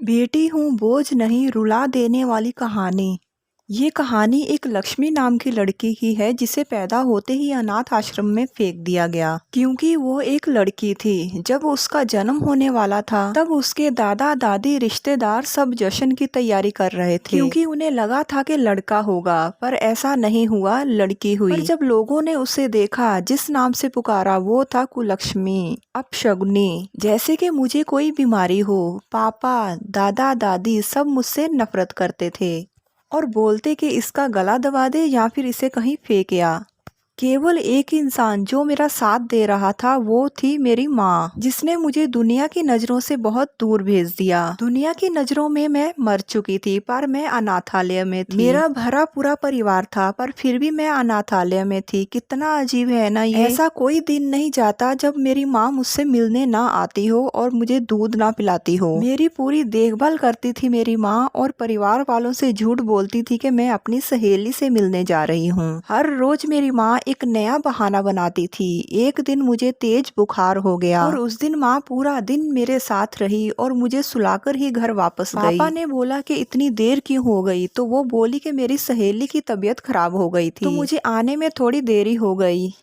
बेटी हूँ बोझ नहीं रुला देने वाली कहानी। ये कहानी एक लक्ष्मी नाम की लड़की की है जिसे पैदा होते ही अनाथ आश्रम में फेंक दिया गया क्योंकि वो एक लड़की थी। जब उसका जन्म होने वाला था तब उसके दादा दादी रिश्तेदार सब जश्न की तैयारी कर रहे थे क्योंकि उन्हें लगा था कि लड़का होगा, पर ऐसा नहीं हुआ, लड़की हुई। पर जब लोगों ने उसे देखा, जिस नाम से पुकारा वो था कुलक्ष्मी, अपशगुनी, जैसे कि मुझे कोई बीमारी हो। पापा दादा दादी सब मुझसे नफरत करते थे और बोलते कि इसका गला दबा दे या फिर इसे कहीं फेंक आ। केवल एक इंसान जो मेरा साथ दे रहा था वो थी मेरी माँ, जिसने मुझे दुनिया की नजरों से बहुत दूर भेज दिया। दुनिया की नजरों में मैं मर चुकी थी, पर मैं अनाथालय में थी। मेरा भरा पूरा परिवार था, पर फिर भी मैं अनाथालय में थी। कितना अजीब है ना ये। ऐसा कोई दिन नहीं जाता जब मेरी माँ मुझसे मिलने ना आती हो और मुझे दूध ना पिलाती हो। मेरी पूरी देखभाल करती थी मेरी माँ, और परिवार वालों से झूठ बोलती थी कि मैं अपनी सहेली से मिलने जा रही हूँ। हर रोज मेरी माँ एक नया बहाना बनाती थी। एक दिन मुझे तेज बुखार हो गया और उस दिन माँ पूरा दिन मेरे साथ रही और मुझे सुलाकर ही घर वापस गई। पापा ने बोला कि इतनी देर क्यों हो गई, तो वो बोली कि मेरी सहेली की तबीयत खराब हो गई थी, तो मुझे आने में थोड़ी देरी हो गई।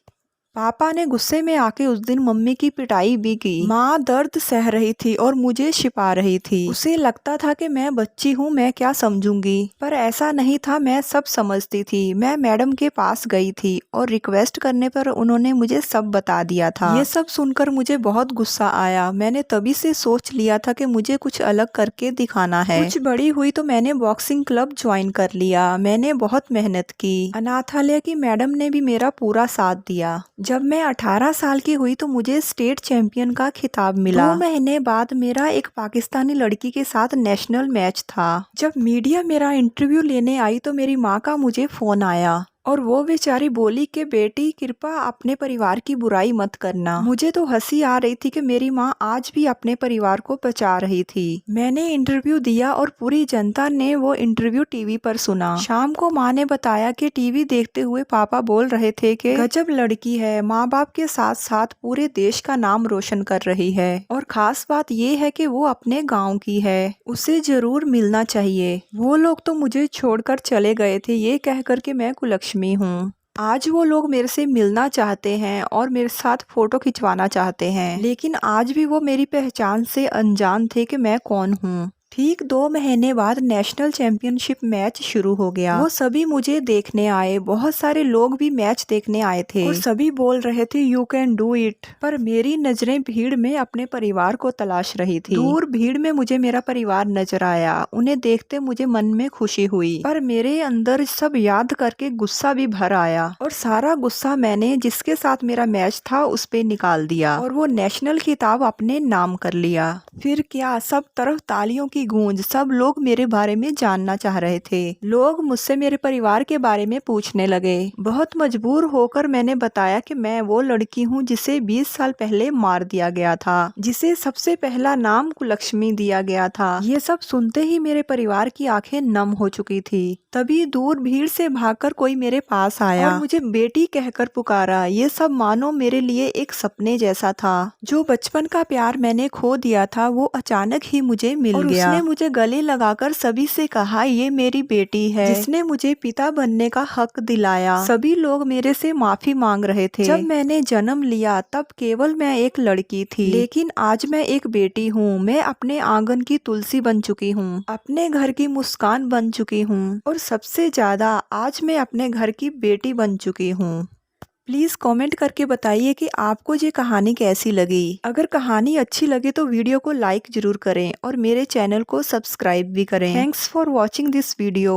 पापा ने गुस्से में आके उस दिन मम्मी की पिटाई भी की। माँ दर्द सह रही थी और मुझे छिपा रही थी। उसे लगता था कि मैं बच्ची हूँ, मैं क्या समझूंगी, पर ऐसा नहीं था, मैं सब समझती थी। मैं मैडम के पास गई थी और रिक्वेस्ट करने पर उन्होंने मुझे सब बता दिया था। ये सब सुनकर मुझे बहुत गुस्सा आया। मैंने तभी से सोच लिया था कि मुझे कुछ अलग करके दिखाना है। कुछ बड़ी हुई तो मैंने बॉक्सिंग क्लब ज्वाइन कर लिया। मैंने बहुत मेहनत की। अनाथालय की मैडम ने भी मेरा पूरा साथ दिया। जब मैं 18 साल की हुई तो मुझे स्टेट चैंपियन का खिताब मिला। 2 महीने बाद मेरा एक पाकिस्तानी लड़की के साथ नेशनल मैच था। जब मीडिया मेरा इंटरव्यू लेने आई तो मेरी माँ का मुझे फोन आया और वो बेचारी बोली कि बेटी कृपा अपने परिवार की बुराई मत करना। मुझे तो हंसी आ रही थी कि मेरी माँ आज भी अपने परिवार को बचा रही थी। मैंने इंटरव्यू दिया और पूरी जनता ने वो इंटरव्यू टीवी पर सुना। शाम को माँ ने बताया कि टीवी देखते हुए पापा बोल रहे थे कि गजब लड़की है, माँ बाप के साथ साथ पूरे देश का नाम रोशन कर रही है, और खास बात ये है कि वो अपने गाँव की है, उसे जरूर मिलना चाहिए। वो लोग तो मुझे छोड़कर चले गए थे ये कहकर के मैं कुलक्ष्मी हूँ। आज वो लोग मेरे से मिलना चाहते हैं और मेरे साथ फोटो खिंचवाना चाहते हैं, लेकिन आज भी वो मेरी पहचान से अनजान थे कि मैं कौन हूँ। ठीक 2 महीने बाद नेशनल चैंपियनशिप मैच शुरू हो गया। वो सभी मुझे देखने आए। बहुत सारे लोग भी मैच देखने आए थे और सभी बोल रहे थे यू कैन डू इट, पर मेरी नजरें भीड़ में अपने परिवार को तलाश रही थी। दूर भीड़ में मुझे मेरा परिवार नजर आया। उन्हें देखते मुझे मन में खुशी हुई, पर मेरे अंदर सब याद करके गुस्सा भी भर आया, और सारा गुस्सा मैंने जिसके साथ मेरा मैच था उस पे निकाल दिया और वो नेशनल खिताब अपने नाम कर लिया। फिर क्या, सब तरफ तालियों की गूंज। सब लोग मेरे बारे में जानना चाह रहे थे। लोग मुझसे मेरे परिवार के बारे में पूछने लगे। बहुत मजबूर होकर मैंने बताया कि मैं वो लड़की हूँ जिसे 20 साल पहले मार दिया गया था, जिसे सबसे पहला नाम कुलक्ष्मी दिया गया था। ये सब सुनते ही मेरे परिवार की आंखें नम हो चुकी थी। तभी दूर भीड़ से भागकर कोई मेरे पास आया और मुझे बेटी कहकर पुकारा। ये सब मानो मेरे लिए एक सपने जैसा था। जो बचपन का प्यार मैंने खो दिया था वो अचानक ही मुझे मिल गया। उसने मुझे गले लगाकर सभी से कहा ये मेरी बेटी है, जिसने मुझे पिता बनने का हक दिलाया। सभी लोग मेरे से माफी मांग रहे थे। जब मैंने जन्म लिया तब केवल मैं एक लड़की थी, लेकिन आज मैं एक बेटी हूँ। मैं अपने आंगन की तुलसी बन चुकी हूँ, अपने घर की मुस्कान बन चुकी हूँ, और सबसे ज्यादा आज मैं अपने घर की बेटी बन चुकी हूँ। प्लीज़ कमेंट करके बताइए कि आपको ये कहानी कैसी लगी। अगर कहानी अच्छी लगे तो वीडियो को लाइक जरूर करें और मेरे चैनल को सब्सक्राइब भी करें। Thanks for watching this video.